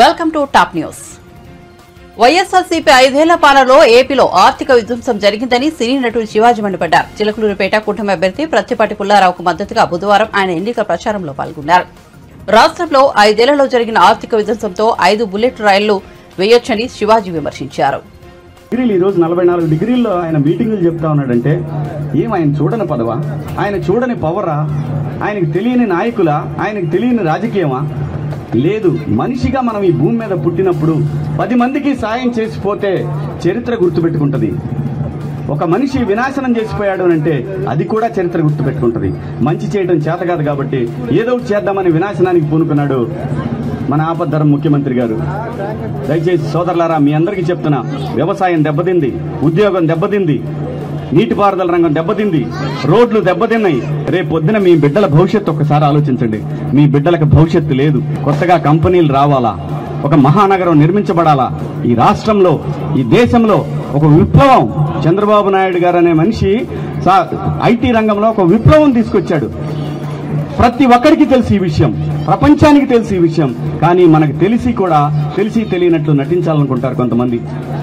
Welcome to top news. YSRCP 5 ఏళ్ల పాలనలో ఏపీలో ఆర్థిక విధ్వంసం జరిగిందని సినీ నటుడు శివాజీ మండిపడ్డారు. చిలకలూరిపేట కూటమి అభ్యర్థి ప్రత్తిపాటి పుల్లారావుకు మద్దతుగా బుధవారం ఆయన ఎన్నికల ప్రచారంలో పాల్గొన్నారు. రాష్ట్రంలో 5 ఏళ్లలో జరిగిన ఆర్థిక విధ్వంసంతో 5 బుల్లెట్ రైళ్లు వేయొచ్చని శివాజీ విమర్శించారు. ఈ రోజు 44 డిగ్రీల్లో ఆయన మీటింగులు చెప్తా ఉన్నాడంటే ఆయన చూడని పదవా, ఆయన చూడని పవరా, ఆయనకు తెలియని నాయకులా, ఆయనకు తెలియని రాజకీయమా? లేదు. మనిషిగా మనం ఈ భూమి మీద పుట్టినప్పుడు 10 మందికి సాయం చేసిపోతే చరిత్ర గుర్తుపెట్టుకుంటది. ఒక మనిషి వినాశనం చేసిపోయాడు అంటే అది కూడా చరిత్ర గుర్తుపెట్టుకుంటది. మంచి చేయడం చేత కాదు కాబట్టి ఏదో ఒకటి చేద్దామని వినాశనానికి పూనుకున్నాడు మన ఆపద్ధరం ముఖ్యమంత్రి గారు. దయచేసి సోదరులారా, మీ అందరికీ చెప్తున్నా, వ్యవసాయం దెబ్బతింది, ఉద్యోగం దెబ్బతింది, నీటిపారుదల రంగం దెబ్బతింది, రోడ్లు దెబ్బతిన్నాయి. రేపు పొద్దున మీ బిడ్డల భవిష్యత్తు ఒక్కసారి ఆలోచించండి. మీ బిడ్డలకు భవిష్యత్తు లేదు. కొత్తగా కంపెనీలు రావాలా, ఒక మహానగరం నిర్మించబడాలా, ఈ రాష్ట్రంలో ఈ దేశంలో ఒక విప్లవం, చంద్రబాబు నాయుడు గారు అనే మనిషి ఐటీ రంగంలో ఒక విప్లవం తీసుకొచ్చాడు. ప్రతి ఒక్కరికి తెలిసి ఈ విషయం, ప్రపంచానికి తెలిసి ఈ విషయం. కానీ మనకు తెలిసి కూడా తెలిసి తెలియనట్లు నటించాలనుకుంటారు కొంతమంది.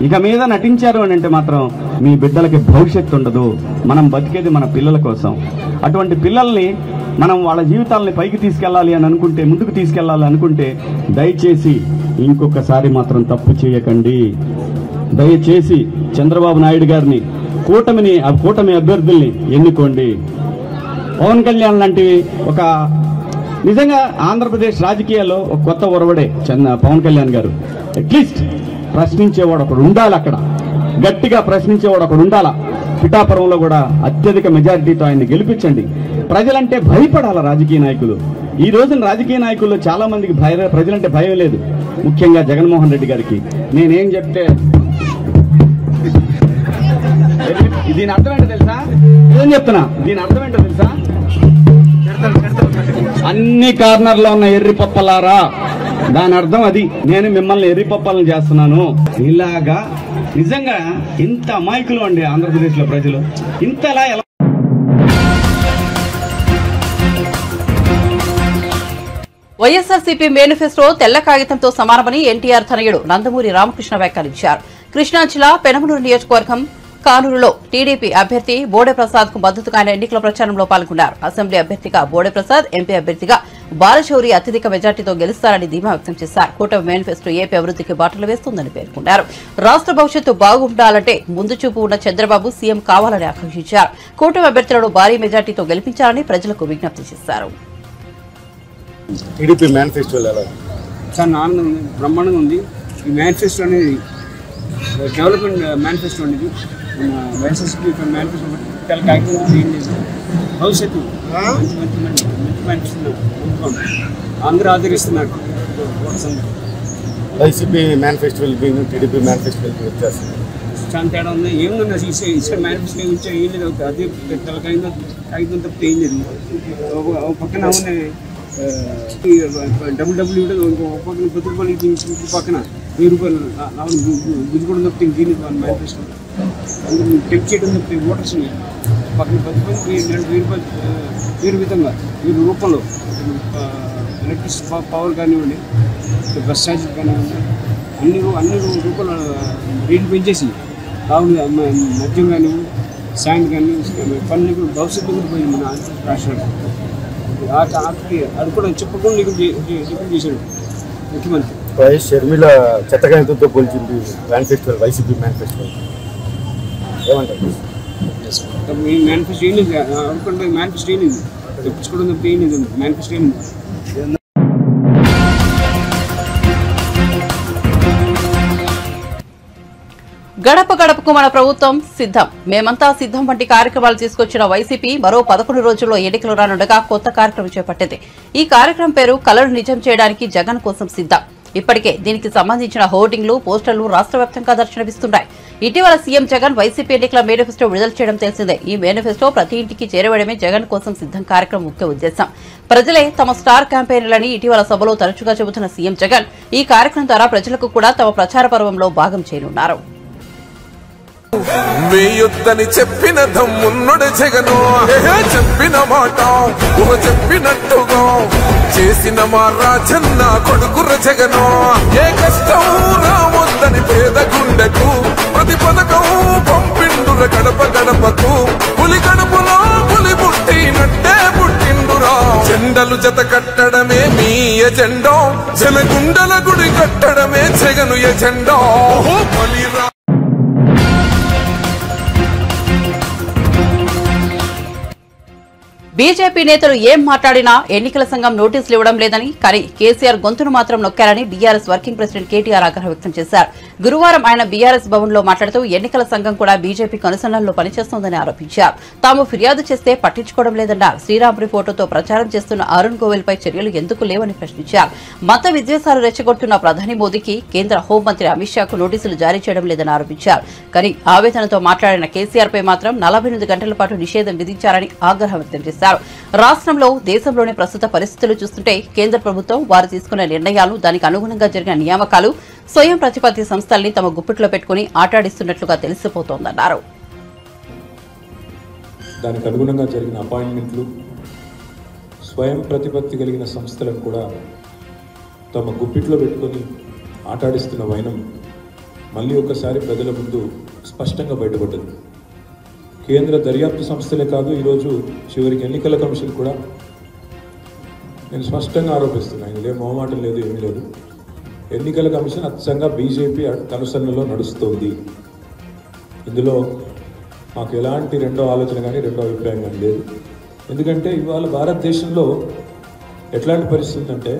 ఇక మీద నటించారు అని అంటే మాత్రం మీ బిడ్డలకి భవిష్యత్తు ఉండదు. మనం బతికేది మన పిల్లల కోసం. అటువంటి పిల్లల్ని మనం వాళ్ళ జీవితాలని పైకి తీసుకెళ్లాలి అని అనుకుంటే, ముందుకు తీసుకెళ్లాలి అనుకుంటే దయచేసి ఇంకొకసారి మాత్రం తప్పు చేయకండి. దయచేసి చంద్రబాబు నాయుడు గారిని, కూటమి అభ్యర్థుల్ని ఎన్నుకోండి. పవన్ కళ్యాణ్ లాంటివి ఒక నిజంగా ఆంధ్రప్రదేశ్ రాజకీయాల్లో ఒక కొత్త ఒరవడే పవన్ కళ్యాణ్ గారు. అట్లీస్ట్ ప్రశ్నించేవాడు ఒకడు ఉండాలి, అక్కడ గట్టిగా ప్రశ్నించేవాడు ఒకడు ఉండాలా. పిఠాపురంలో కూడా అత్యధిక మెజారిటీతో ఆయన్ని గెలిపించండి. ప్రజలంటే భయపడాల రాజకీయ నాయకులు. ఈ రోజున రాజకీయ నాయకుల్లో చాలా మందికి ప్రజలంటే భయం లేదు. ముఖ్యంగా జగన్మోహన్ రెడ్డి గారికి నేనేం చెప్తే దీని అర్థం ఏంటో తెలుసా? ఏం చెప్తున్నా, దీని అర్థం ఏంటో తెలుసా? అన్ని కార్నర్లో ఉన్న ఎర్రి పప్పలారా, దాని అర్థం అది. నేను మిమ్మల్ని ఎర్రి పప్పలను చేస్తున్నాను. ఇలాగా నిజంగా ఇంత అమాయకులు అండి ఆంధ్రప్రదేశ్ లో ప్రజలు. ఇంతలా ఎలా వైఎస్ఆర్సీపీ మేనిఫెస్టో తెల్ల కాగితంతో సమానమని ఎన్టీఆర్ తనయుడు నందమూరి రామకృష్ణ వ్యాఖ్యానించారు. కృష్ణా జిల్లా పెనమలూరు నియోజకవర్గం కానూరులో టీడీపీ అభ్యర్థి బోడే ప్రసాద్ కు మద్దతుగా ఆయన ఎన్నికల ప్రచారంలో పాల్గొన్నారు. అసెంబ్లీ అభ్యర్థిగా బోడే ప్రసాద్, ఎంపీ అభ్యర్థిగా బాలశౌరి అత్యధిక మెజార్టీతో గెలుస్తారని ధీమా వ్యక్తం చేశారు. కూటమి మేనిఫెస్టో ఏపీ అభివృద్ధికి బాటలు వేస్తుందని పేర్కొన్నారు. రాష్ట్ర భవిష్యత్తు బాగుండాలంటే ముందు చూపు ఉన్న చంద్రబాబు సీఎం కావాలని ఆకాంక్షించారు. కూటమి అభ్యర్థులను భారీ మెజార్టీతో గెలిపించాలని ప్రజలకు విజ్ఞప్తి చేశారు. టీడీపీ మేనిఫెస్టో చాలా ఆనందంగా బ్రహ్మాండంగా ఉంది. ఈ మేనిఫెస్టో అనేది డెవలప్మెంట్ మేనిఫెస్టో అనేది వైఎస్ఆర్సీపీ మేనిఫెస్టో చాలా కాగితం ఏం లేదు. భవిష్యత్తు మంచి మేనిఫెస్టో అందరూ ఆదరిస్తున్నారు. వైసీపీ మేనిఫెస్టో టీడీపీ మేనిఫెస్టో వచ్చేస్తుంది. చాలా తేడా ఉంది. ఏముంది ఇక్కడ మేనిఫెస్టో ఉంచే ఏం లేదు. అదే తెల్ల కాగితం తప్పితే ఏం లేదు. ఒక పక్కన ఉన్న డబ్ల్యూడబ్ల్యూ పక్కన బతుకుపల్లి పక్కన 1000 రూపాయలు గుజ్జుకోవడం తప్పితే దీని మేనిఫెస్టో అందరూ టెక్ చేయడం తప్పితే ఓటర్స్ని పక్కన బతుకుపల్లి 1000 రూపాయలు వేరు విధంగా 1000 రూపాయలు ఎలక్ట్రిసిటీ పవర్ కానివ్వండి, బస్ ఛార్జెస్ కానివ్వండి, అన్ని రూపాయలు రేట్లు పెంచేసి కావున మద్యం కానివ్వండి, శాండ్ కానీ పన్ను భవిష్యత్తు కూడా పోయింది మన రాష్ట్రానికి. అది కూడా చెప్పకుండా లిఖితం చేశాడు ముఖ్యమంత్రి. వైఎస్ షర్మిల చెత్తకాయంతో పోల్చింది మేనిఫెస్టో, వైసీపీ మేనిఫెస్టో ఏమంటారు? మీ మేనిఫెస్టో ఏం లేదు. అనుకుంటే మేనిఫెస్టో ఏం లేదు. తెప్పించుకోవడం తప్ప ఏం లేదు. మేనిఫెస్టో ఏం లేదు. గడప గడపకు మన ప్రభుత్వం సిద్ధం, మేమంతా సిద్ధం వంటి కార్యక్రమాలు తీసుకొచ్చిన వైసీపీ మరో 11 రోజుల్లో ఎన్నికలు రానుండగా కొత్త కార్యక్రమం చేపట్టింది. ఈ కార్యక్రమం పేరు కలలు నిజం చేయడానికి జగన్ కోసం సిద్ధం. ఇప్పటికే దీనికి సంబంధించిన హోర్డింగ్లు, పోస్టర్లు రాష్ట్ర వ్యాప్తంగా దర్శనమిస్తున్నాయి. ఇటీవల సీఎం జగన్ వైసీపీ ఎన్నికల మేనిఫెస్టో విడుదల చేయడం తెలిసిందే. ఈ మేనిఫెస్టో ప్రతి ఇంటికి చేరవేయడమే జగన్ కోసం సిద్ధం కార్యక్రమం ముఖ్య ఉద్దేశం. ప్రజలే తమ స్టార్ క్యాంపెయిన్లని ఇటీవల సభలో తరచుగా చెబుతున్న సీఎం జగన్ ఈ కార్యక్రమం ద్వారా ప్రజలకు కూడా తమ ప్రచార పర్వంలో భాగం చేయనున్నారు. వేయొద్దని చెప్పిన దమ్మున్నడు జగను, చెప్పిన మాట చెప్పినట్టుగా చేసిన మా రాజన్న కొడుకుర జగనో ఏ కష్టం రావద్దని పేద గుండెకు ప్రతి పథకం పంపిండుర గడప గడపకు పులి గడపలో పులి పుట్టినట్టే పుట్టిండురా జెండలు జత కట్టడమే మీ ఎజెండో జనగుండల గుడి కట్టడమే జగను ఎజెండో బలిరా బీజేపీ నేతలు ఏం మాట్లాడినా ఎన్నికల సంఘం నోటీసులు ఇవ్వడం లేదని కానీ కేసీఆర్ గొంతును మాత్రం నొక్కారని బీఆర్ఎస్ వర్కింగ్ ప్రెసిడెంట్ కేటీఆర్ ఆగ్రహం వ్యక్తం చేశారు. గురువారం ఆయన బీఆర్ఎస్ భవన్ లో మాట్లాడుతూ ఎన్నికల సంఘం కూడా బీజేపీ కనుసన్నల్లో పనిచేస్తోందని ఆరోపించారు. తాము ఫిర్యాదు చేస్తే పట్టించుకోవడం లేదన్నారు. శ్రీరాముడి ఫోటోతో ప్రచారం చేస్తున్న అరుణ్ గోయల్ పై చర్యలు ఎందుకు లేవని ప్రశ్నించారు. మత విద్వేషాలు రెచ్చగొడుతున్న ప్రధాని మోదీకి కేంద్ర హోంమంత్రి అమిత్ షాకు నోటీసులు జారీ చేయడం లేదని ఆరోపించారు. కానీ ఆవేదనతో మాట్లాడిన కేసీఆర్ పై మాత్రం 48 గంటల పాటు నిషేధం విధించారని ఆగ్రహం వ్యక్తం చేశారు. రాష్ట్రంలో దేశంలోని ప్రస్తుత పరిస్థితులు చూస్తుంటే కేంద్ర ప్రభుత్వం వారు తీసుకున్న నిర్ణయాలు దానికి అనుగుణంగా జరిగిన నియామకాలు స్వయం ప్రతిపత్తి సంస్థల్ని తమ గుప్పిట్లో పెట్టుకుని ఆటాడిస్తున్నట్లుగా తెలిసిపోతోందన్నారు. దానికి అనుగుణంగా జరిగిన అపాయింట్మెంట్లు స్వయం ప్రతిపత్తి కలిగిన సంస్థలను కూడా తమ గుప్పిట్లో పెట్టుకొని ఆటాడిస్తున్న వైనం మళ్ళీ ఒకసారి ప్రజల ముందు స్పష్టంగా బయటపడ్డది. కేంద్ర దర్యాప్తు సంస్థలే కాదు, ఈరోజు చివరికి ఎన్నికల కమిషన్ కూడా నేను స్పష్టంగా ఆరోపిస్తున్నాను. ఇదే మొహమాటం లేదు, ఏమీ లేదు. ఎన్నికల కమిషన్ అచ్చంగా బీజేపీ కనుసన్నలో నడుస్తోంది. ఇందులో మాకు ఎలాంటి రెండో ఆలోచన కానీ రెండో అభిప్రాయం కానీ లేదు. ఎందుకంటే ఇవాళ భారతదేశంలో ఎట్లాంటి పరిస్థితి అంటే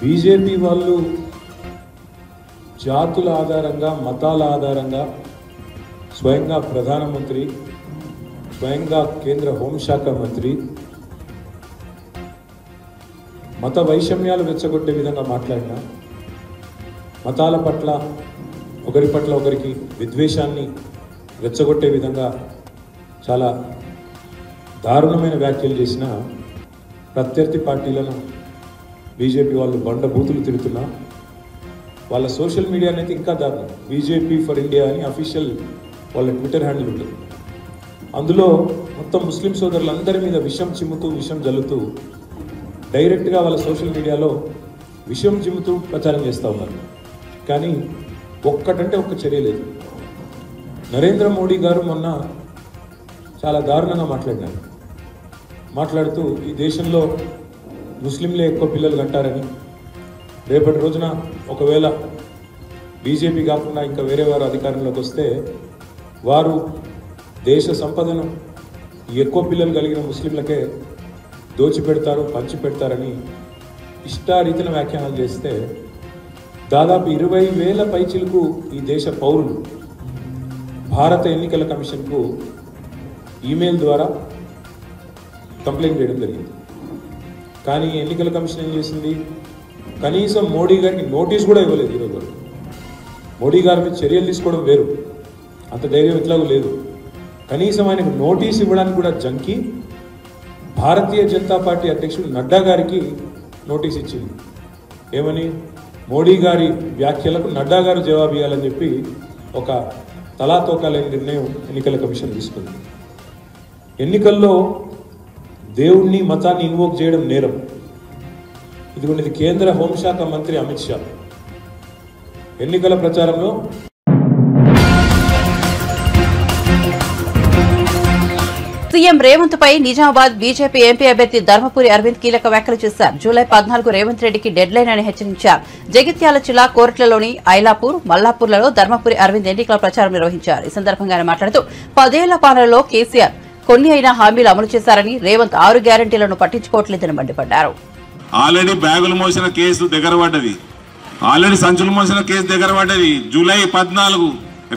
బీజేపీ వాళ్ళు జాతుల ఆధారంగా మతాల ఆధారంగా స్వయంగా ప్రధానమంత్రి, స్వయంగా కేంద్ర హోంశాఖ మంత్రి మత వైషమ్యాలు రెచ్చగొట్టే విధంగా మాట్లాడినా, మతాల పట్ల ఒకరి పట్ల ఒకరికి విద్వేషాన్ని రెచ్చగొట్టే విధంగా చాలా దారుణమైన వ్యాఖ్యలు చేసిన ప్రత్యర్థి పార్టీలను బీజేపీ వాళ్ళు బండబూతులు తిడుతున్నా, వాళ్ళ సోషల్ మీడియా అనేది ఇంకా దారుణం. బీజేపీ ఫర్ ఇండియా అని అఫీషియల్ వాళ్ళ ట్విట్టర్ హ్యాండిల్ ఉంటుంది. అందులో మొత్తం ముస్లిం సోదరులందరి మీద విషం చిమ్ముతూ విషం జల్లుతూ డైరెక్ట్గా వాళ్ళ సోషల్ మీడియాలో విషం చిమ్ముతూ ప్రచారం చేస్తూ ఉన్నారు. కానీ ఒక్కటంటే ఒక్క చర్య లేదు. నరేంద్ర మోడీ గారు మొన్న చాలా దారుణంగా మాట్లాడుతూ ఈ దేశంలో ముస్లింలే ఎక్కువ పిల్లలు కంటారని, రేపటి రోజున ఒకవేళ బీజేపీ కాకుండా ఇంకా వేరే వారు అధికారంలోకి వస్తే వారు దేశ సంపదను ఎక్కువ పిల్లలు కలిగిన ముస్లింలకే దోచిపెడతారు, పంచిపెడతారని ఇష్టారీతిన వ్యాఖ్యానాలు చేస్తే దాదాపు 20,000 పైచిలకు ఈ దేశ పౌరులు భారత ఎన్నికల కమిషన్కు ఈమెయిల్ ద్వారా కంప్లైంట్ చేయడం జరిగింది. కానీ ఎన్నికల కమిషన్ ఏం చేసింది? కనీసం మోడీ గారికి నోటీస్ కూడా ఇవ్వలేదు. ఈరోజు వరకు మోడీ గారి మీద చర్యలు తీసుకోవడం వేరు, అంత ధైర్యం ఎట్లాగూ లేదు. కనీసం ఆయనకు నోటీస్ ఇవ్వడానికి కూడా జంకి భారతీయ జనతా పార్టీ అధ్యక్షుడు నడ్డా గారికి నోటీస్ ఇచ్చింది. ఏమని? మోడీ గారి వ్యాఖ్యలకు నడ్డా గారు జవాబు ఇవ్వాలని చెప్పి ఒక తలాతోకాలేని నిర్ణయం ఎన్నికల కమిషన్ తీసుకుంది. ఎన్నికల్లో దేవుణ్ణి మతాన్ని ఇన్వోక్ చేయడం నేరం. ఇదిగోండి, ఇది కేంద్ర హోంశాఖ మంత్రి అమిత్ షా ఎన్నికల ప్రచారంలో సీఎం రేవంత్ పై నిజామాబాద్ బీజేపీ ఎంపీ అభ్యర్థి ధర్మపురి అరవింద్ కీలక వ్యాఖ్యలు చేశారు. జూలై 14 రేవంత్ రెడ్డికి డెడ్ లైన్ అని హెచ్చరించారు. జగిత్యాల జిల్లా కోరట్లలోని ఐలాపూర్, మల్లాపూర్లలో ధర్మపురి అరవింద్ ఎన్నికల ప్రచారం నిర్వహించారు. ఈ సందర్భంగా ఆయన మాట్లాడుతూ 10 ఏళ్ల పాలనలో కేసీఆర్ కొన్ని అయినా హామీలు అమలు చేశారని, రేవంత్ 6 గ్యారంటీలను పట్టించుకోవట్లేదని మండిపడ్డారు. ఆల్రెడీ బ్యాగులు మోసిన కేసు దగ్గర పడ్డది, ఆల్రెడీ సంచులు మోసిన కేసు దగ్గర పడ్డది. జూలై 14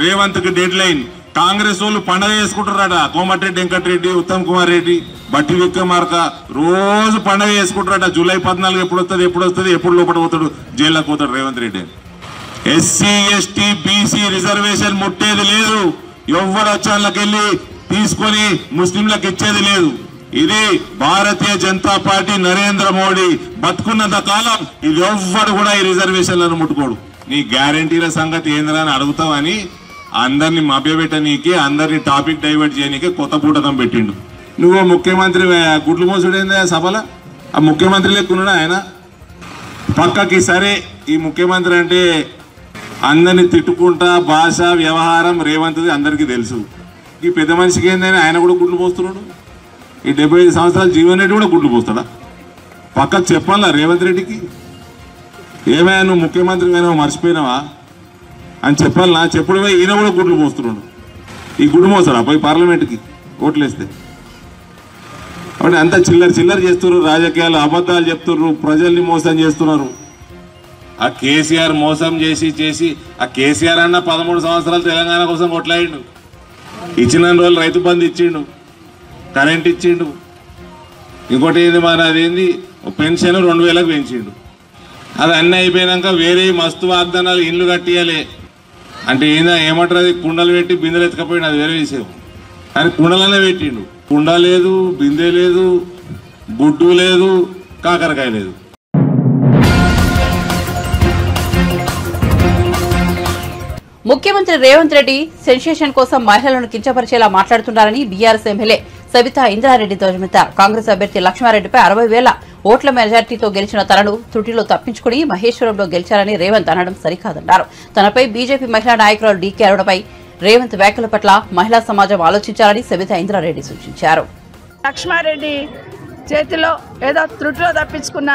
రేవంత్ కి డెడ్ లైన్. కాంగ్రెస్ వాళ్ళు పండగ చేసుకుంటారట. కోమటిరెడ్డి వెంకటరెడ్డి, ఉత్తమ్ కుమార్ రెడ్డి, బట్టి విక్రమార్క రోజు పండగ చేసుకుంటారట. జూలై 14 ఎప్పుడు వస్తుంది, ఎప్పుడు లోపల పోతాడు, జైల్లోకి పోతాడు Revanth Reddy. SC ST BC reservation ముట్టేది లేదు. ఎవరు వచ్చాళ్ళకెళ్ళి తీసుకొని ముస్లింలకు ఇచ్చేది లేదు. ఇది భారతీయ జనతా పార్టీ నరేంద్ర మోడీ బతుకున్నంత కాలం ఇది ఎవ్వరు కూడా ఈ రిజర్వేషన్లను ముట్టుకోడు. నీ గ్యారంటీల సంగతి ఏంద్రా అని అడుగుతావని అందరిని మభ్యపెట్టనీకి, అందరిని టాపిక్ డైవర్ట్ చేయనీకి కొత్త పూటకం పెట్టిండు. నువ్వు ముఖ్యమంత్రి గుడ్లు మోసుడైందా సభల? ఆ ముఖ్యమంత్రి లెక్కున్నాడు ఆయన. పక్కకి సరే ఈ ముఖ్యమంత్రి అంటే అందరినీ తిట్టుకుంటా భాష వ్యవహారం రేవంత్ది అందరికీ తెలుసు. ఈ పెద్ద మనిషికి ఏందని ఆయన కూడా గుడ్లు పోస్తున్నాడు. ఈ 75 సంవత్సరాల జీవన్ రెడ్డి కూడా గుడ్లు పోస్తాడా? పక్కకు చెప్పాలా రేవంత్ రెడ్డికి? ఏమైనా నువ్వు ముఖ్యమంత్రి అయినా మర్చిపోయినావా అని చెప్పాలనా? చెప్పుడు ఈయన కూడా గుడ్లు పోస్తున్నాడు. ఈ గుడ్డు మోస్తాడా పోయి పార్లమెంట్కి ఓట్లేస్తే? కాబట్టి అంతా చిల్లర చేస్తున్నారు, రాజకీయాలు అబద్ధాలు చెప్తున్నారు, ప్రజల్ని మోసం చేస్తున్నారు. ఆ కేసీఆర్ మోసం చేసి ఆ కేసీఆర్ అన్న 13 సంవత్సరాలు తెలంగాణ కోసం కొట్లాడిండు. ఇచ్చిన రోజులు రైతు బంధు ఇచ్చిండు, కరెంట్ ఇచ్చిండు, ఇంకోటి ఏంది మన అదేంది పెన్షన్ 2000కు పెంచిండు. అది అన్నీ అయిపోయినాక వేరే మస్తు వాగ్దానాలు ఇల్లు కట్టియాలి అంటే ఏమంటారు, అది కుండలు పెట్టి బిందెలు ఎత్తుకపోయిండు, అది వేరే విషయం. కానీ కుండలనే పెట్టిండు. కుండ లేదు, బిందె లేదు, గుడ్డు లేదు, కాకరకాయ లేదు. ముఖ్యమంత్రి రేవంత్ రెడ్డి సెన్సేషన్ కోసం మహిళలను కించపరిచేలా మాట్లాడుతున్నారని బీఆర్ఎస్ ఎమ్మెల్యే సబితా ఇంద్రారెడ్డి ధ్వజమెత్తారు. కాంగ్రెస్ అభ్యర్థి లక్ష్మారెడ్డిపై 60,000 ఓట్ల మెజార్టీతో గెలిచిన తనను త్రుటిలో తప్పించుకుని మహేశ్వరంలో గెలిచారని రేవంత్ అనడం సరికాదన్నారు. తనపై బీజేపీ మహిళా నాయకురాలు డీకే అరుణపై రేవంత్ వ్యాఖ్యల పట్ల మహిళా సమాజం ఆలోచించాలని సబితా ఇంద్రారెడ్డి సూచించారు. లక్ష్మారెడ్డి చేతిలో ఏదో త్రుటిలో తప్పించుకున్న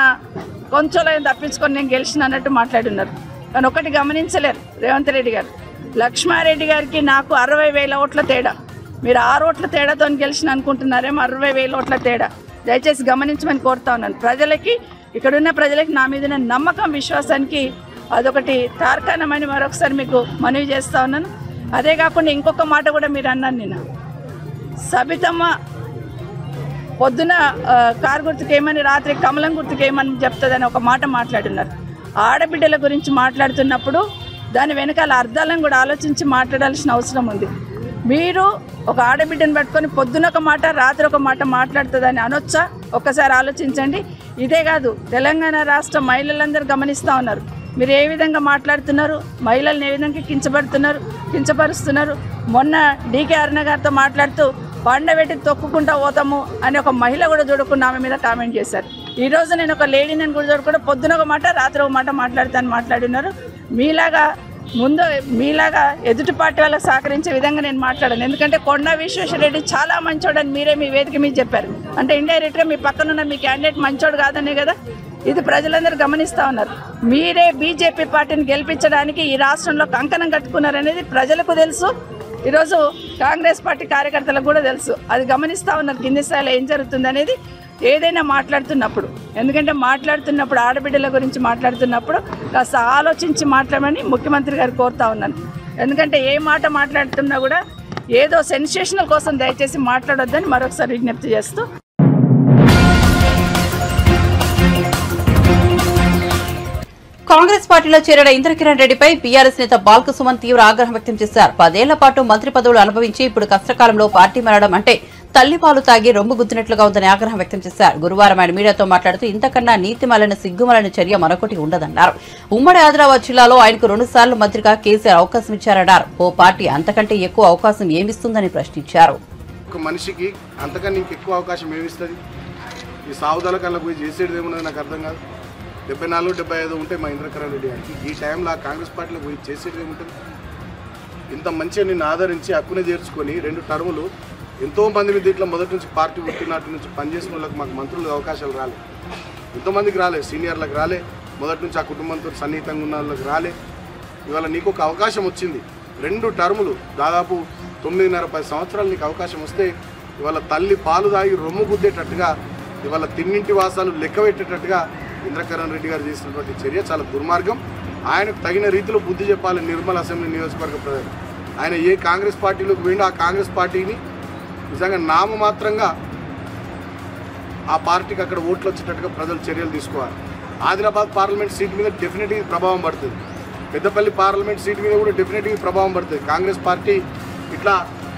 కొంచెంలో తప్పించుకొని నేను గెలిచిన అన్నట్టు మాట్లాడున్నారు. కానీ ఒకటి గమనించలేరు రేవంత్ రెడ్డి గారు, లక్ష్మారెడ్డి గారికి నాకు 60,000 ఓట్ల తేడా. మీరు 6 ఓట్ల తేడాతో గెలిచిన అనుకుంటున్నారేమో, 60,000 ఓట్ల తేడా. దయచేసి గమనించమని కోరుతా ఉన్నాను. ప్రజలకి, ఇక్కడున్న ప్రజలకి నా మీద నమ్మకం, విశ్వాసానికి అదొకటి తార్కాణమని మరొకసారి మీకు మనవి చేస్తూ ఉన్నాను. అదే కాకుండా ఇంకొక మాట కూడా మీరు అన్నారు, నిన్న సబితమ్మ పొద్దున కారు గుర్తుకేమని రాత్రి కమలం గుర్తుకేమని చెప్తుందని ఒక మాట మాట్లాడున్నారు. ఆడబిడ్డల గురించి మాట్లాడుతున్నప్పుడు దాని వెనకాల అర్థాలను కూడా ఆలోచించి మాట్లాడాల్సిన అవసరం ఉంది. మీరు ఒక ఆడబిడ్డను పట్టుకొని పొద్దున ఒక మాట రాత్రి ఒక మాట మాట్లాడుతుందని అనొచ్చా? ఒక్కసారి ఆలోచించండి. ఇదే కాదు, తెలంగాణ రాష్ట్ర మహిళలందరూ గమనిస్తూ ఉన్నారు. మీరు ఏ విధంగా మాట్లాడుతున్నారు, మహిళల్ని ఏ విధంగా కించపరుస్తున్నారు. మొన్న డీకే అరుణ గారితో మాట్లాడుతూ పండబెట్టి తొక్కుకుంటా పోతాము అని ఒక మహిళ కూడా చూడకుండా ఆమె మీద కామెంట్ చేశారు. ఈరోజు నేను ఒక లేడీని కూడా చూడకుండా పొద్దున ఒక మాట రాత్రి ఒక మాట మాట్లాడుతాను మాట్లాడినారు. మీలాగా ఎదుటి పార్టీ వాళ్ళకి సహకరించే విధంగా నేను మాట్లాడాను. ఎందుకంటే కొండా విశ్వేశ్వరరెడ్డి చాలా మంచోడని మీరే మీ వేదిక మీద చెప్పారు. అంటే ఇండైరెక్ట్గా మీ పక్కనున్న మీ క్యాండిడేట్ మంచోడు కాదనే కదా. ఇది ప్రజలందరూ గమనిస్తూ ఉన్నారు. మీరే బీజేపీ పార్టీని గెలిపించడానికి ఈ రాష్ట్రంలో కంకణం కట్టుకున్నారనేది ప్రజలకు తెలుసు. ఈరోజు కాంగ్రెస్ పార్టీ కార్యకర్తలకు కూడా తెలుసు. అది గమనిస్తూ ఉన్నారు కింది స్థాయిలో ఏం జరుగుతుంది అనేది. ఏదైనా మాట్లాడుతున్నప్పుడు, ఎందుకంటే మాట్లాడుతున్నప్పుడు ఆడబిడ్డల గురించి మాట్లాడుతున్నప్పుడు కాస్త ఆలోచించి మాట్లాడమని ముఖ్యమంత్రి గారు కోరుతా ఉన్నాను. ఎందుకంటే ఏ మాట మాట్లాడుతున్నా కూడా ఏదో సెన్సేషనల్ కోసం దయచేసి మాట్లాడొద్దని మరొకసారి విజ్ఞప్తి చేస్తూ, కాంగ్రెస్ పార్టీలో చేరిన ఇంద్రకిరణ్ రెడ్డిపై బీఆర్ఎస్ నేత బాల్క సుమన్ తీవ్ర ఆగ్రహం వ్యక్తం చేశారు. 10 ఏళ్ల పాటు మంత్రి పదవులు అనుభవించి ఇప్పుడు కష్టకాలంలో పార్టీ మారడం అంటే తల్లిపాలు తాగి రొమ్ము గుద్దినట్లుగా ఉందని ఆగ్రహం వ్యక్తం చేశారు. గురువారం ఆయన మీడియాతో మాట్లాడుతూ ఇంతకన్నా నీతిమాలిన సిగ్గుమాలిన చర్య మరొకటి ఉండదన్నారు. ఉమ్మడి ఆదిలాబాద్ జిల్లాలో ఆయనకు 2 సార్లు మంత్రిగా కేసీఆర్ అవకాశం ఇచ్చారన్నారు. ఓ పార్టీ అంతకంటే ఎక్కువ అవకాశం ఏమిస్తుందని ప్రశ్నించారు. ఒక మనిషికి అంతకన్నా ఇంకెక్కువ అవకాశం ఏమిస్తుంది? ఈ సావుదల కల్లా పోయి చేసేది ఏమున్నది నాకు అర్థం కాదు. 74, 75 ఉంటే మా ఇంద్రకరణ్ రెడ్డి గారికి ఈ టైంలో ఆ కాంగ్రెస్ పార్టీలో పోయి చేసేది ఏముంటుంది? ఇంత మంచిగా నిన్ను ఆదరించి హక్కునే చేర్చుకొని 2 టర్ములు ఎంతోమంది మీద ఇట్లా మొదటి నుంచి పార్టీ పుట్టినట్టు నుంచి పనిచేసిన వాళ్ళకి మాకు మంత్రులకు అవకాశాలు రాలే. ఎంతోమందికి రాలే, సీనియర్లకు రాలే, మొదటి నుంచి ఆ కుటుంబంతో సన్నిహితంగా ఉన్న వాళ్ళకి రాలే. ఇవాళ నీకు ఒక అవకాశం వచ్చింది. 2 టర్ములు దాదాపు 9.5-10 సంవత్సరాలు నీకు అవకాశం వస్తే ఇవాళ తల్లి పాలు తాగి రొమ్ము గుద్దేటట్టుగా, ఇవాళ తిన్నింటి వాసాలు లెక్క పెట్టేటట్టుగా ఇంద్రకరణ్ రెడ్డి గారు చేసినటువంటి చర్య చాలా దుర్మార్గం. ఆయనకు తగిన రీతిలో బుద్ధి చెప్పాలి నిర్మల్ అసెంబ్లీ నియోజకవర్గ ప్రజలు. ఆయన ఏ కాంగ్రెస్ పార్టీలోకి పోయిండో ఆ కాంగ్రెస్ పార్టీని నిజంగా నామమాత్రంగా ఆ పార్టీకి అక్కడ ఓట్లు వచ్చేటట్టుగా ప్రజలు చర్యలు తీసుకోవాలి. ఆదిలాబాద్ పార్లమెంట్ సీట్ మీద డెఫినెట్గా ప్రభావం పడుతుంది. పెద్దపల్లి పార్లమెంట్ సీట్ మీద కూడా డెఫినెట్గా ప్రభావం పడుతుంది. కాంగ్రెస్ పార్టీ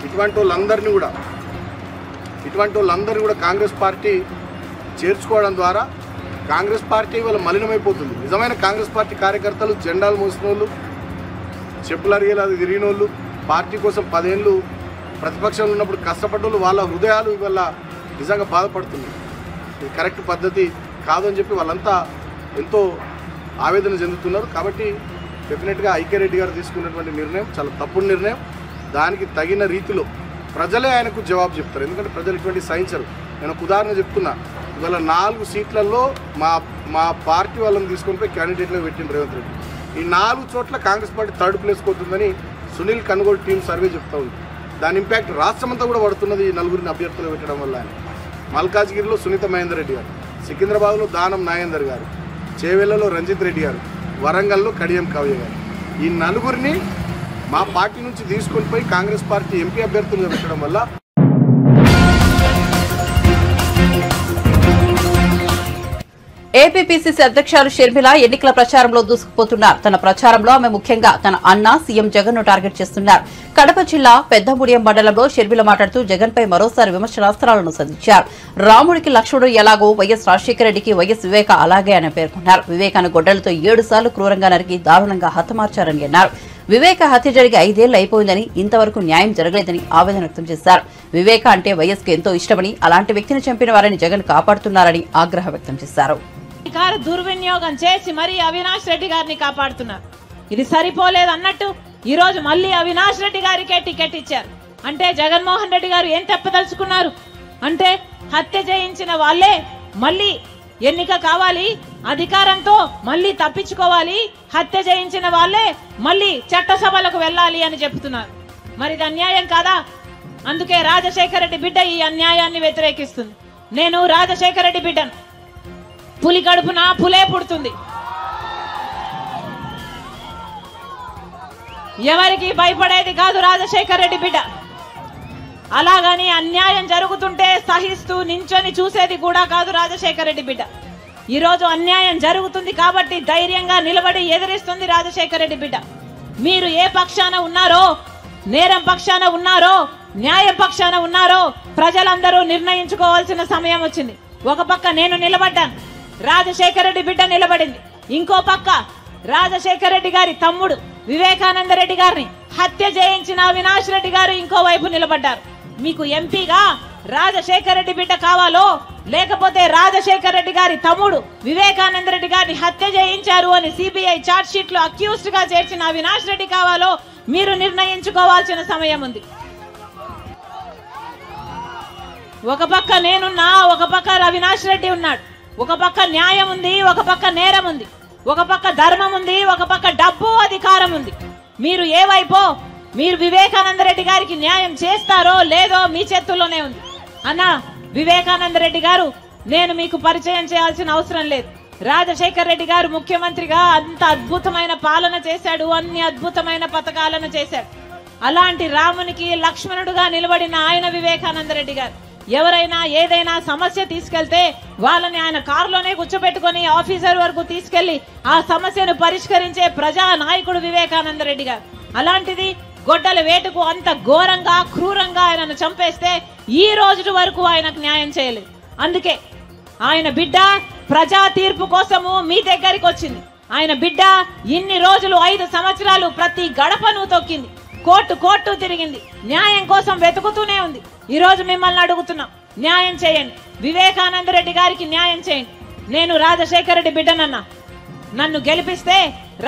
ఇటువంటి వాళ్ళందరినీ కూడా కాంగ్రెస్ పార్టీ చేర్చుకోవడం ద్వారా కాంగ్రెస్ పార్టీ ఇవాళ మలినమైపోతుంది. నిజమైన కాంగ్రెస్ పార్టీ కార్యకర్తలు జెండాలు మోసిన వాళ్ళు, చెప్పులు అరిగేలా తిరిగిన వాళ్ళు, పార్టీ కోసం 10 ఏళ్ళు ప్రతిపక్షంలో ఉన్నప్పుడు కష్టపడ్డ వాళ్ళు, వాళ్ళ హృదయాలు ఇవాళ నిజంగా బాధపడుతున్నాయి. ఇది కరెక్ట్ పద్ధతి కాదు అని చెప్పి వాళ్ళంతా ఎంతో ఆవేదన చెందుతున్నారు. కాబట్టి డెఫినెట్గా ఐక్యరెడ్డి గారు తీసుకున్నటువంటి నిర్ణయం చాలా తప్పుడు నిర్ణయం. దానికి తగిన రీతిలో ప్రజలే ఆయనకు జవాబు చెప్తారు. ఎందుకంటే ప్రజలు ఇటువంటి సహించరు. నేను ఒక ఉదాహరణ చెప్తున్నా. ఇవాళ 4 సీట్లలో మా పార్టీ వాళ్ళని తీసుకొని పోయి క్యాండిడేట్లో పెట్టింది రేవంత్ రెడ్డి. ఈ 4 చోట్ల కాంగ్రెస్ పార్టీ 3rd ప్లేస్కి పోతుందని సునీల్ కనుగోలు టీం సర్వే చెప్తా ఉంది. దాని ఇంపాక్ట్ రాష్ట్రమంతా కూడా పడుతున్నది ఈ 4 అభ్యర్థులు పెట్టడం వల్ల. మల్కాజ్గిరిలో సునీత మహేందర్ రెడ్డి గారు, సికింద్రాబాద్లో దానం నాగేందర్ గారు, చేవెళ్లలో రంజిత్ రెడ్డి గారు, వరంగల్లో కడియం కావ్య గారు, ఈ 4 మా పార్టీ నుంచి తీసుకొని పోయి కాంగ్రెస్ పార్టీ ఎంపీ అభ్యర్థులుగా పెట్టడం వల్ల ఏపీపీసీసీ అధ్యక్షురాలు షర్మిల ఎన్నికల ప్రచారంలో దూసుకుపోతున్నారు. తన ప్రచారంలో ఆమె ముఖ్యంగా తన అన్న సీఎం జగన్ ను టార్గెట్ చేస్తున్నారు. కడప జిల్లా పెద్దముడియం మండలంలో షర్మిల మాట్లాడుతూ జగన్ పై మరోసారి విమర్శనాస్త్రాలను సంధించారు. రాముడికి లక్ష్మణుడు ఎలాగో వైఎస్ రాజశేఖర రెడ్డికి వైఎస్ వివేక అలాగే అని పేర్కొన్నారు. వివేకాను గొడ్డలతో 7 సార్లు క్రూరంగా నరికి దారుణంగా హతమార్చారని అన్నారు. వివేక హత్య జరిగి 5 ఏళ్లు అయిపోయిందని, ఇంతవరకు న్యాయం జరగలేదని ఆవేదన వ్యక్తం చేశారు. వివేక అంటే వైఎస్ కు ఎంతో ఇష్టమని, అలాంటి వ్యక్తిని చంపిన వారిని జగన్ కాపాడుతున్నారని ఆగ్రహం వ్యక్తం చేశారు. అధికార దుర్వినియోగం చేసి మరీ అవినాష్ రెడ్డి గారిని కాపాడుతున్నారు. ఇది సరిపోలేదు అన్నట్టు ఈ రోజు మళ్ళీ అవినాష్ రెడ్డి గారికే టికెట్ ఇచ్చారు. అంటే జగన్మోహన్ రెడ్డి గారు ఏం తెప్పదలుచుకున్నారు అంటే హత్య చేయించిన వాళ్ళే మళ్ళీ ఎన్నిక కావాలి, అధికారంతో మళ్ళీ తప్పించుకోవాలి, హత్య చేయించిన వాళ్ళే మళ్ళీ చట్టసభలకు వెళ్ళాలి అని చెప్తున్నారు. మరి ఇది అన్యాయం కాదా? అందుకే రాజశేఖర రెడ్డి బిడ్డ ఈ అన్యాయాన్ని వ్యతిరేకిస్తుంది. నేను రాజశేఖర రెడ్డి బిడ్డను. పులి కడుపున పులే పుడుతుంది. ఎవరికి భయపడేది కాదు రాజశేఖర రెడ్డి బిడ్డ. అలాగని అన్యాయం జరుగుతుంటే సహిస్తూ నించొని చూసేది కూడా కాదు రాజశేఖర రెడ్డి బిడ్డ. ఈ రోజు అన్యాయం జరుగుతుంది కాబట్టి ధైర్యంగా నిలబడి ఎదిరిస్తుంది రాజశేఖర రెడ్డి బిడ్డ. మీరు ఏ పక్షాన ఉన్నారో, నేరం పక్షాన ఉన్నారో, న్యాయం పక్షాన ఉన్నారో ప్రజలందరూ నిర్ణయించుకోవాల్సిన సమయం వచ్చింది. ఒక పక్క నేను నిలబడ్డాను, రాజశేఖర రెడ్డి బిడ్డ నిలబడింది. ఇంకో పక్క రాజశేఖర రెడ్డి గారి తమ్ముడు వివేకానంద రెడ్డి గారిని హత్య చేయించిన అవినాష్ రెడ్డి గారు ఇంకో వైపు నిలబడ్డారు. మీకు ఎంపీగా రాజశేఖర రెడ్డి బిడ్డ కావాలో, లేకపోతే రాజశేఖర రెడ్డి గారి తమ్ముడు వివేకానంద రెడ్డి గారిని హత్య చేయించారు అని సిబిఐ చార్జ్ షీట్ లో అక్యూజ్డ్ గా చేర్చిన అవినాష్ రెడ్డి కావాలో మీరు నిర్ణయించుకోవాల్సిన సమయం ఉంది. ఒక పక్క నేనున్నా, ఒక పక్క అవినాష్ రెడ్డి ఉన్నాడు. ఒక పక్క న్యాయం ఉంది, ఒక పక్క నేరం ఉంది. ఒక పక్క ధర్మం ఉంది, ఒక పక్క డబ్బు అధికారం ఉంది. మీరు ఏ వైపో, మీరు వివేకానంద రెడ్డి గారికి న్యాయం చేస్తారో లేదో మీ చేతుల్లోనే ఉంది. అన్న వివేకానంద రెడ్డి గారు నేను మీకు పరిచయం చేయాల్సిన అవసరం లేదు. రాజశేఖర రెడ్డి గారు ముఖ్యమంత్రిగా అంత అద్భుతమైన పాలన చేశాడు, అన్ని అద్భుతమైన పథకాలను చేశాడు. అలాంటి రామునికి లక్ష్మణుడుగా నిలబడిన ఆయన వివేకానంద రెడ్డి గారు ఎవరైనా ఏదైనా సమస్య తీసుకెళ్తే వాళ్ళని ఆయన కారులోనే కూర్చోబెట్టుకుని ఆఫీసర్ వరకు తీసుకెళ్లి ఆ సమస్యను పరిష్కరించే ప్రజా నాయకుడు వివేకానంద రెడ్డి గారు. అలాంటిది గొడ్డల వేటుకు అంత ఘోరంగా క్రూరంగా ఆయనను చంపేస్తే ఈ రోజు వరకు ఆయనకు న్యాయం చేయలేదు. అందుకే ఆయన బిడ్డ ప్రజా తీర్పు కోసము మీ దగ్గరికి వచ్చింది. ఆయన బిడ్డ ఇన్ని రోజులు 5 సంవత్సరాలు ప్రతి గడపను తొక్కింది, కోర్టు తిరిగింది, న్యాయం కోసం వెతుకుతూనే ఉంది. ఈ రోజు మిమ్మల్ని అడుగుతున్నాం, న్యాయం చేయండి, వివేకానంద రెడ్డి గారికి న్యాయం చేయండి. నేను రాజశేఖర రెడ్డి బిడ్డనన్నా, నన్ను గెలిపిస్తే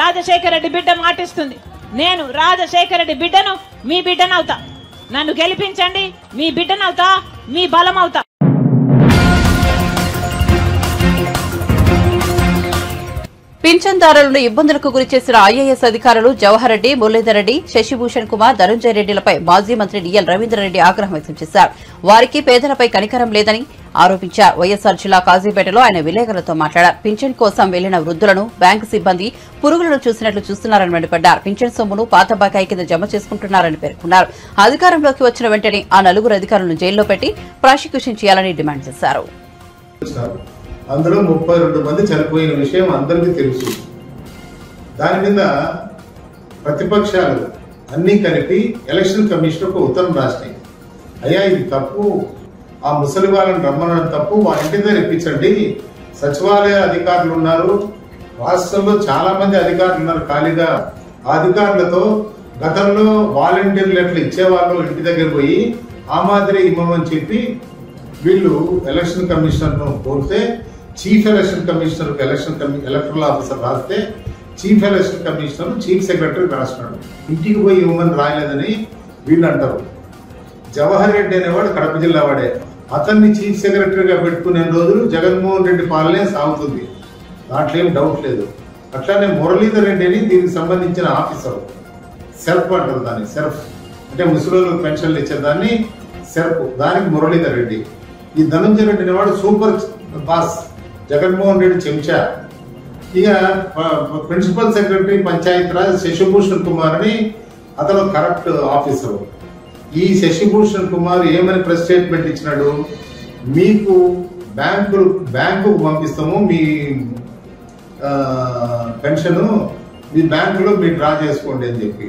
రాజశేఖర రెడ్డి బిడ్డ మాటిస్తుంది, నేను రాజశేఖర రెడ్డి బిడ్డను మీ బిడ్డనవుతా. నన్ను గెలిపించండి, మీ బిడ్డనవుతా, మీ బలం అవుతా. పింఛన్దారులను ఇబ్బందులకు గురి చేసిన ఐఏఎస్ అధికారులు జవహర్ రెడ్డి, మురళీధర్ రెడ్డి, శశిభూషణ్ కుమార్, ధనుంజయ రెడ్డిలపై మాజీ మంత్రి డిఎల్ రవీంద్రరెడ్డి ఆగ్రహం వ్యక్తం చేశారు. వారికి పేదలపై కనికరం లేదని ఆరోపించారు. వైఎస్సార్ జిల్లా కాజీపేటలో ఆయన విలేకరులతో మాట్లాడారు. పింఛన్ కోసం వెళ్లిన వృద్ధులను బ్యాంకు సిబ్బంది పురుగులను చూసినట్లు చూస్తున్నారని మండిపడ్డారు. పింఛన్ సొమ్మును పాత బకాయి కింద జమ చేసుకుంటున్నారని పేర్కొన్నారు. అధికారంలోకి వచ్చిన వెంటనే ఆ 4 అధికారులను జైల్లో పెట్టి ప్రాసిక్యూషన్ చేయాలని డిమాండ్ చేశారు. అందులో 32 మంది చనిపోయిన విషయం అందరికీ తెలుసు. దాని మీద ప్రతిపక్షాలు అన్ని కలిపి ఎలక్షన్ కమిషన్ ఒక ఉత్తరం రాసినాయి. అయ్యా ఇది తప్పు, ఆ ముసలి వాళ్ళని రమ్మనడం తప్పు, వాళ్ళ ఇంటి దగ్గర ఇప్పించండి. సచివాలయ అధికారులు ఉన్నారు, రాష్ట్రంలో చాలా మంది అధికారులు ఉన్నారు ఖాళీగా. ఆ అధికారులతో గతంలో వాలంటీర్లు ఎట్లా ఇచ్చేవాళ్ళు ఇంటి దగ్గర పోయి ఆ మాదిరి ఇవ్వమని చెప్పి వీళ్ళు ఎలక్షన్ కమిషన్ ను కోరితే chief election commissioner electoral officer రాస్తే chief election commissioner chief secretary రాసినాడు. ఇంటికి పోయి ఇవ్వమని రాయలేదని వీళ్ళు అంటారు. జవహర్ రెడ్డి అనేవాడు కడప జిల్లా వాడే. అతన్ని చీఫ్ సెక్రటరీగా పెట్టుకునే రోజులు జగన్మోహన్ రెడ్డి పాలనే సాగుతుంది, దాంట్లో ఏం డౌట్ లేదు. అట్లానే మురళీధర్ రెడ్డి అని దీనికి సంబంధించిన ఆఫీసర్, సెర్ఫ్ అంటారు దాన్ని, సెర్ఫ్ అంటే ముసలోళ్ళకి పెన్షన్లు ఇచ్చేదాన్ని సెర్ఫ్, దానికి మురళీధర్ రెడ్డి. ఈ ధనంజయ రెడ్డి అనేవాడు సూపర్ బాస్, జగన్మోహన్ రెడ్డి చెంచా. ఇక ప్రిన్సిపల్ సెక్రటరీ పంచాయతీరాజ్ శశిభూషణ్ కుమార్ అని అతను కరప్ట్ ఆఫీసర్. ఈ శశిభూషణ్ కుమార్ ఏమని ప్రెస్ స్టేట్మెంట్ ఇచ్చినాడు, మీకు బ్యాంకుకు పంపిస్తాము మీ పెన్షన్, మీ బ్యాంకులో మీరు డ్రా చేసుకోండి అని చెప్పి.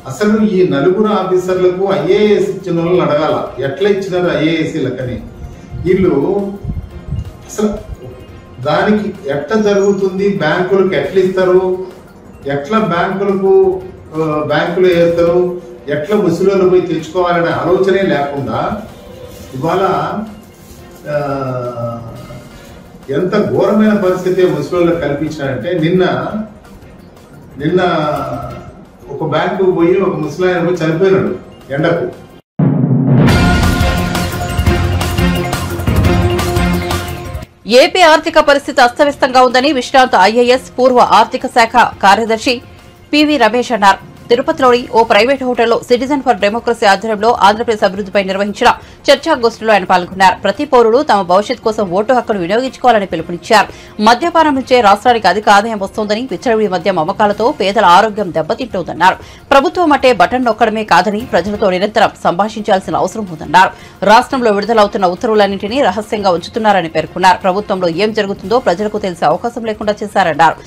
అసలు ఈ నలుగురు ఆఫీసర్లకు ఐఏఎస్ ఇచ్చిన వాళ్ళని అడగాల, ఎట్లా ఇచ్చినారు ఐఏఎస్లకని. వీళ్ళు అసలు దానికి ఎట్లా జరుగుతుంది, బ్యాంకులకు ఎట్లా ఇస్తారు, ఎట్లా బ్యాంకులు వేస్తారు, ఎట్లా ముసలిలో పోయి తెచ్చుకోవాలనే ఆలోచనే లేకుండా ఇవాళ ఎంత ఘోరమైన పరిస్థితి ముసలిలో కల్పించారంటే, నిన్న ఒక బ్యాంకు పోయి ఒక ముసలాయన పోయి చనిపోయినాడు ఎండకు. ఏపీ ఆర్థిక పరిస్థితి అస్తవ్యస్తంగా ఉందని విశ్రాంత ఐఏఎస్ పూర్వ ఆర్థిక శాఖ కార్యదర్శి పివి రమేష్ అన్నారు. తిరుపతిలోని ఓ ప్రైవేట్ హోటల్లో సిటిజన్ ఫర్ డెమోక్రసీ ఆధ్వర్యంలో ఆంధ్రప్రదేశ్ అభివృద్దిపై నిర్వహించిన చర్చాగోష్ఠిలో ఆయన పాల్గొన్నారు. ప్రతి పౌరుడు తమ భవిష్యత్ కోసం ఓటు హక్కును వినియోగించుకోవాలని పిలుపునిచ్చారు. మద్యపానం నుంచే రాష్ట్రానికి అధిక ఆదాయం వస్తోందని, విచ్చలవిడి మద్యం అమ్మకాలతో పేదల ఆరోగ్యం దెబ్బతింటోందన్నారు. ప్రభుత్వం అంటే బటన్ నొక్కడమే కాదని ప్రజలతో నిరంతరం సంభాషించాల్సిన అవసరం ఉందన్నారు. రాష్ట్రంలో విడుదలవుతున్న ఉత్తర్వులన్నింటినీ రహస్యంగా ఉంచుతున్నారని పేర్కొన్నారు. ప్రభుత్వంలో ఏం జరుగుతుందో ప్రజలకు తెలిసే అవకాశం లేకుండా చేశారన్నారు.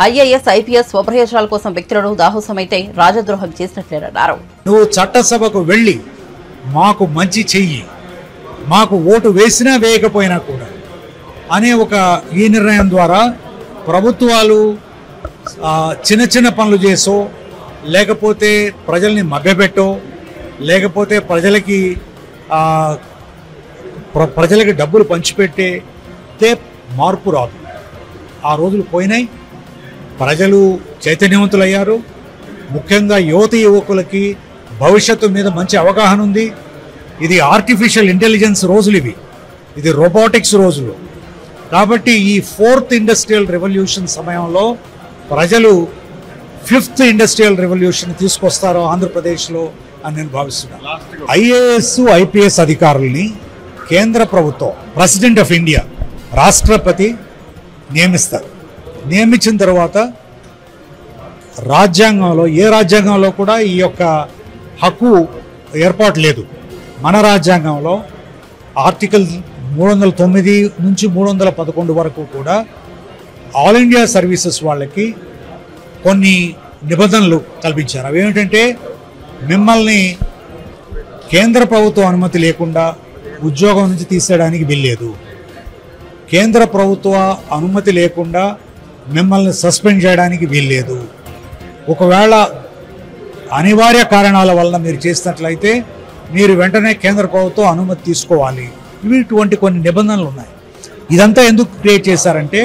ఐఏఎస్, ఐపీఎస్ స్వప్రయోజనాల కోసం వ్యక్తులను దాహోసమైతే రాజద్రోహం చేసినట్లేనన్నారు. నువ్వు చట్టసభకు వెళ్లి మాకు మంచి చెయ్యి, మాకు ఓటు వేసినా వేయకపోయినా కూడా అనే ఈ నిర్ణయం ద్వారా ప్రభుత్వాలు చిన్న చిన్న పనులు చేసో, లేకపోతే ప్రజల్ని మభ్యపెట్టో, లేకపోతే ప్రజలకి డబ్బులు పంచిపెట్టే మార్పు రాదు. ఆ రోజులు పోయినాయి. ప్రజలు చైతన్యవంతులయ్యారు. ముఖ్యంగా యువకులకి భవిష్యత్తు మీద మంచి అవగాహన ఉంది. ఇది ఆర్టిఫిషియల్ ఇంటెలిజెన్స్ రోజులు, ఇది రోబోటిక్స్ రోజులు. కాబట్టి ఈ 4th ఇండస్ట్రియల్ రెవల్యూషన్ సమయంలో ప్రజలు 5th ఇండస్ట్రియల్ రెవల్యూషన్ తీసుకొస్తారో ఆంధ్రప్రదేశ్లో అని నేను భావిస్తున్నాను. ఐఏఎస్, ఐపీఎస్ అధికారుల్ని కేంద్ర ప్రభుత్వం, ప్రెసిడెంట్ ఆఫ్ ఇండియా, రాష్ట్రపతి నియమిస్తారు. నియమించిన తర్వాత ఏ రాజ్యాంగంలో కూడా ఈ యొక్క హక్కు ఏర్పాటు లేదు. మన రాజ్యాంగంలో ఆర్టికల్ 309 నుంచి 311 వరకు కూడా ఆల్ ఇండియా సర్వీసెస్ వాళ్ళకి కొన్ని నిబంధనలు కల్పించారు. అవి ఏమిటంటే, మిమ్మల్ని కేంద్ర ప్రభుత్వం అనుమతి లేకుండా ఉద్యోగం నుంచి తీసేయడానికి వీల్లేదు, కేంద్ర ప్రభుత్వ అనుమతి లేకుండా మిమ్మల్ని సస్పెండ్ చేయడానికి వీల్లేదు, ఒకవేళ అనివార్య కారణాల వలన మీరు చేసినట్లయితే మీరు వెంటనే కేంద్ర ప్రభుత్వం అనుమతి తీసుకోవాలి. ఇటువంటి కొన్ని నిబంధనలు ఉన్నాయి. ఇదంతా ఎందుకు క్రియేట్ చేశారంటే,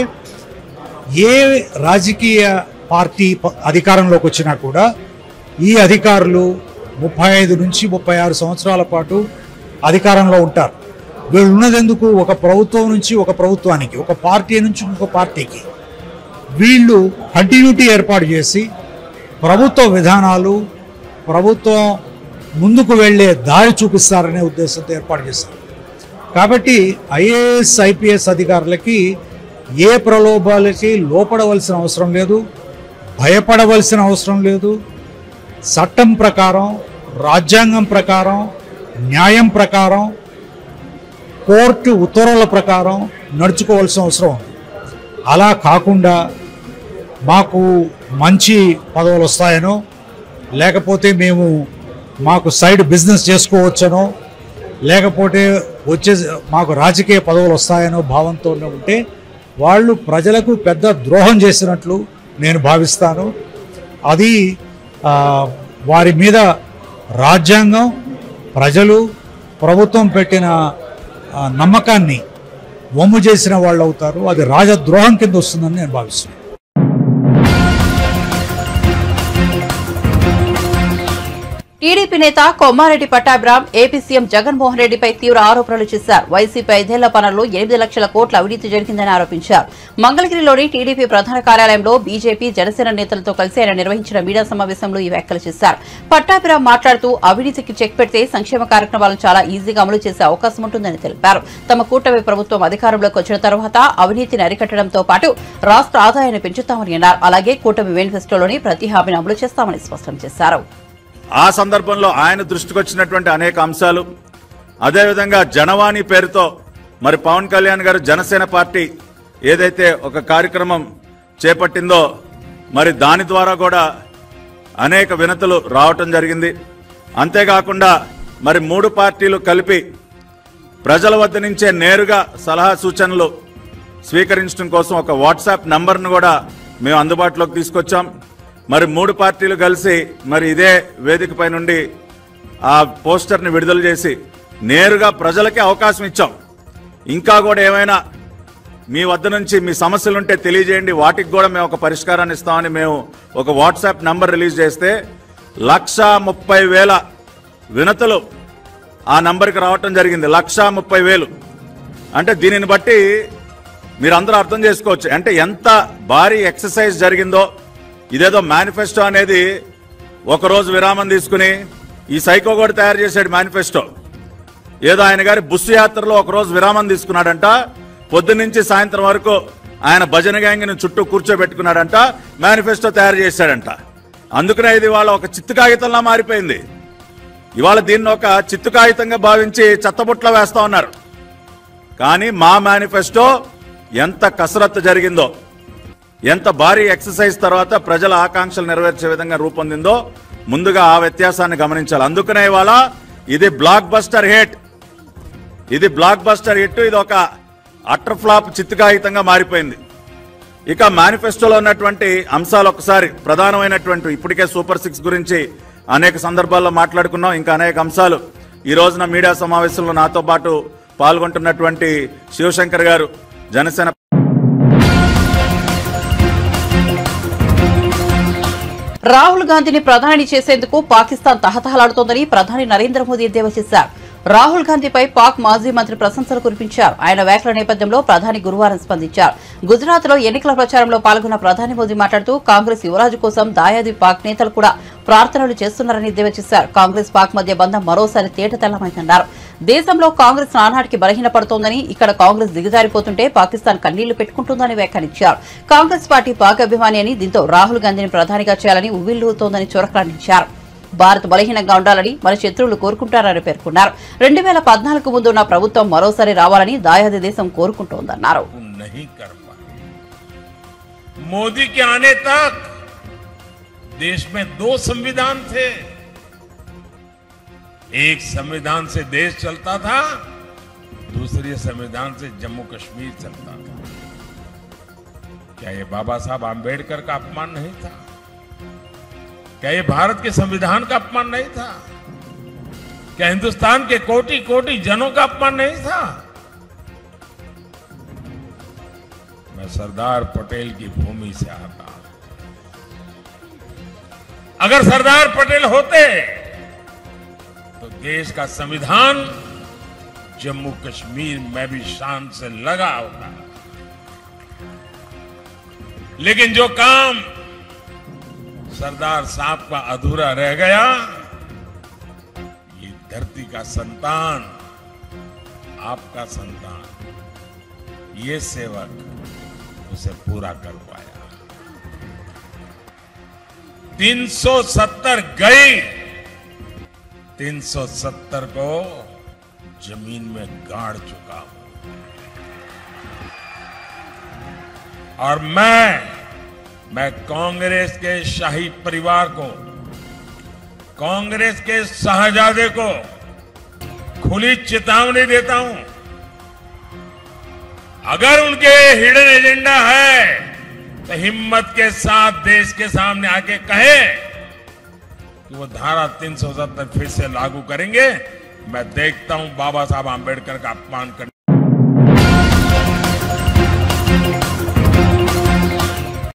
ఏ రాజకీయ పార్టీ అధికారంలోకి వచ్చినా కూడా ఈ అధికారులు 35 నుంచి 36 సంవత్సరాల పాటు అధికారంలో ఉంటారు. వీళ్ళు ఉన్నదెందుకు? ఒక ప్రభుత్వం నుంచి ఒక ప్రభుత్వానికి, ఒక పార్టీ నుంచి ఇంకొక పార్టీకి వీళ్ళు కంటిన్యూటీ ఏర్పాటు చేసి ప్రభుత్వ విధానాలు, ప్రభుత్వం ముందుకు వెళ్లే దారి చూపిస్తారనే ఉద్దేశంతో ఏర్పాటు చేశారు. కాబట్టి ఐఏఎస్, ఐపీఎస్ అధికారులకి ఏ ప్రలోభాలకి లోపడవలసిన అవసరం లేదు, భయపడవలసిన అవసరం లేదు. చట్టం ప్రకారం, రాజ్యాంగం ప్రకారం, న్యాయం ప్రకారం, కోర్టు ఉత్తర్వుల ప్రకారం నడుచుకోవాల్సిన అవసరం ఉంది. అలా కాకుండా మాకు మంచి పదవులు వస్తాయనో, లేకపోతే మాకు సైడ్ బిజినెస్ చేసుకోవచ్చనో, లేకపోతే మాకు రాజకీయ పదవులు వస్తాయనో భావంతో ఉంటే వాళ్ళు ప్రజలకు పెద్ద ద్రోహం చేసినట్లు నేను భావిస్తాను. అది వారి మీద రాజ్యాంగం, ప్రజలు, ప్రభుత్వం పెట్టిన నమ్మకాన్ని వమ్ము చేసిన వాళ్ళు అవుతారు. అది రాజద్రోహం కింద వస్తుందని నేను భావిస్తున్నాను. టీడీపీ నేత కొమ్మారెడ్డి పట్టాభిరామ్ ఏపీ సీఎం జగన్మోహన్ రెడ్డిపై తీవ్ర ఆరోపణలు చేశారు. వైసీపీ 5 ఏళ్ల పనుల్లో 8 లక్షల కోట్ల అవినీతి జరిగిందని ఆరోపించారు. మంగళగిరిలోని టీడీపీ ప్రధాన కార్యాలయంలో బీజేపీ జనసేన నేతలతో కలిసి ఆయన నిర్వహించిన మీడియా సమావేశంలో ఈ వ్యాఖ్యలు చేశారు. పట్టాభిరామ్ మాట్లాడుతూ అవినీతికి చెక్ పెడితే సంక్షేమ కార్యక్రమాలను చాలా ఈజీగా అమలు చేసే అవకాశం ఉంటుందని తెలిపారు. తమ కూటమి ప్రభుత్వం అధికారంలోకి వచ్చిన తర్వాత అవినీతిని అరికట్టడంతో పాటు రాష్ట్ర ఆదాయాన్ని పెంచుతామని అన్నారు. అలాగే కూటమి మేనిఫెస్టోలోని ప్రతి హామీని అమలు చేస్తామని స్పష్టం చేశారు. ఆ సందర్భంలో ఆయన దృష్టికి వచ్చినటువంటి అనేక అంశాలు, అదేవిధంగా జనవాణి పేరుతో మరి పవన్ కళ్యాణ్ గారు జనసేన పార్టీ ఏదైతే ఒక కార్యక్రమం చేపట్టిందో మరి దాని ద్వారా కూడా అనేక వినతులు రావటం జరిగింది. అంతేకాకుండా మరి 3 పార్టీలు కలిపి ప్రజల వద్ద నుంచే నేరుగా సలహా సూచనలు స్వీకరించడం కోసం ఒక వాట్సాప్ నంబర్ను కూడా మేము అందుబాటులోకి తీసుకొచ్చాం. మరి 3 పార్టీలు కలిసి మరి ఇదే వేదికపై నుండి ఆ పోస్టర్ని విడుదల చేసి నేరుగా ప్రజలకే అవకాశం ఇచ్చాం. ఇంకా కూడా ఏమైనా మీ వద్ద నుంచి మీ సమస్యలుంటే తెలియజేయండి, వాటికి కూడా మేము ఒక పరిష్కారాన్ని ఇస్తామని మేము ఒక వాట్సాప్ నంబర్ రిలీజ్ చేస్తే 1,30,000 వినతులు ఆ నంబర్కి రావటం జరిగింది. 1,30,000 అంటే దీనిని బట్టి మీరందరూ అర్థం చేసుకోవచ్చు అంటే ఎంత భారీ ఎక్సర్సైజ్ జరిగిందో. ఇదేదో మేనిఫెస్టో అనేది ఒకరోజు విరామం తీసుకుని ఈ సైకో కూడా తయారు చేశాడు మేనిఫెస్టో. ఏదో ఆయన గారి బుస్సు యాత్రలో ఒకరోజు విరామం తీసుకున్నాడంట, పొద్దున్నుంచి సాయంత్రం వరకు ఆయన భజన గ్యాంగ్ని చుట్టూ కూర్చోబెట్టుకున్నాడంట, మేనిఫెస్టో తయారు చేశాడంట. అందుకనే ఇది ఇవాళ ఒక చిత్తు కాగితంలా మారిపోయింది. ఇవాళ దీన్ని ఒక చిత్తు కాగితంగా భావించి చెత్తబుట్లో వేస్తా ఉన్నారు. కానీ మా మేనిఫెస్టో ఎంత కసరత్తు జరిగిందో, ఎంత భారీ ఎక్సర్సైజ్ తర్వాత ప్రజల ఆకాంక్షలు నెరవేర్చే విధంగా రూపొందిందో ముందుగా ఆ వ్యత్యాసాన్ని గమనించాలి. అందుకనే ఇవాళ ఇది బ్లాక్ బస్టర్ హిట్, ఇది ఒక అటర్ ఫ్లాప్ చిత్తుకాగితంగా మారిపోయింది. ఇక మేనిఫెస్టోలో ఉన్నటువంటి అంశాలు ఒకసారి ప్రధానమైనటువంటి ఇప్పటికే సూపర్ 6 గురించి అనేక సందర్భాల్లో మాట్లాడుకున్నాం. ఇంకా అనేక అంశాలు ఈ రోజున మీడియా సమావేశంలో నాతో పాటు పాల్గొంటున్నటువంటి శివశంకర్ గారు జనసేన రాహుల్ గాంధీని ప్రధాని చేసేందుకు పాకిస్తాన్ తహతహలాడుతోందని ప్రధాని నరేంద్ర మోదీ ఎద్దేవా చేశారు. రాహుల్ గాంధీపై పాక్ మాజీ మంత్రి ప్రశంసలు కురిపించారు. ఆయన వ్యాఖ్యల నేపథ్యంలో ప్రధాని గురువారం స్పందించారు. గుజరాత్ లో ఎన్నికల ప్రచారంలో పాల్గొన్న ప్రధాని మోదీ మాట్లాడుతూ కాంగ్రెస్ యువరాజు కోసం దాయాది పాక్ నేతలు కూడా ప్రార్థనలు చేస్తున్నారని ఎద్దేవా చేశారు. కాంగ్రెస్ పాక్ మధ్య బంధం మరోసారి తేటతెల్లమైందన్నారు. దేశంలో కాంగ్రెస్ నానాటికి బలహీనపడుతోందని, ఇక్కడ కాంగ్రెస్ దిగజారిపోతుంటే పాకిస్తాన్ కన్నీళ్లు పెట్టుకుంటోందని వ్యాఖ్యానించారు. కాంగ్రెస్ పార్టీ పాక్ అభిమాని అని, దీంతో రాహుల్ గాంధీని ప్రధానిగా చేయాలని ఉవ్విళ్లూతోందని చురకలంటించారు. భారత్ బలహీనంగా ఉండాలని మన శత్రువులు కోరుకుంటారని పేర్కొన్నారు. 2014 ముందు ఉన్న ప్రభుత్వం మరోసారి రావాలని దాయాది దేశం కోరుకుంటోందన్నారు. मोदी के आने तक देश में 2 संविधान थे. एक संविधान से देश चलता था, दूसरे संविधान से जम्मू कश्मीर चलता था. क्या ये बाबा साहब आंबेडकर का अपमान नहीं था? क्या ये भारत के संविधान का अपमान नहीं था? क्या हिंदुस्तान के कोटि कोटि जनों का अपमान नहीं था? मैं सरदार पटेल की भूमि से आता हूं. अगर सरदार पटेल होते तो देश का संविधान जम्मू कश्मीर में भी शान से लगा होता. लेकिन जो काम सरदार साहब का अधूरा रह गया, ये धरती का संतान, आपका संतान, ये सेवक उसे पूरा कर पाया. 370 गई, 370 को जमीन में गाड़ चुका हूं. और मैं कांग्रेस के शाही परिवार को, कांग्रेस के शाहजादे को खुली चेतावनी देता हूं. अगर उनके हिडन एजेंडा है तो हिम्मत के साथ देश के सामने आके कहे कि वो धारा 370 फिर से लागू करेंगे. मैं देखता हूं बाबा साहब आंबेडकर का अपमान करने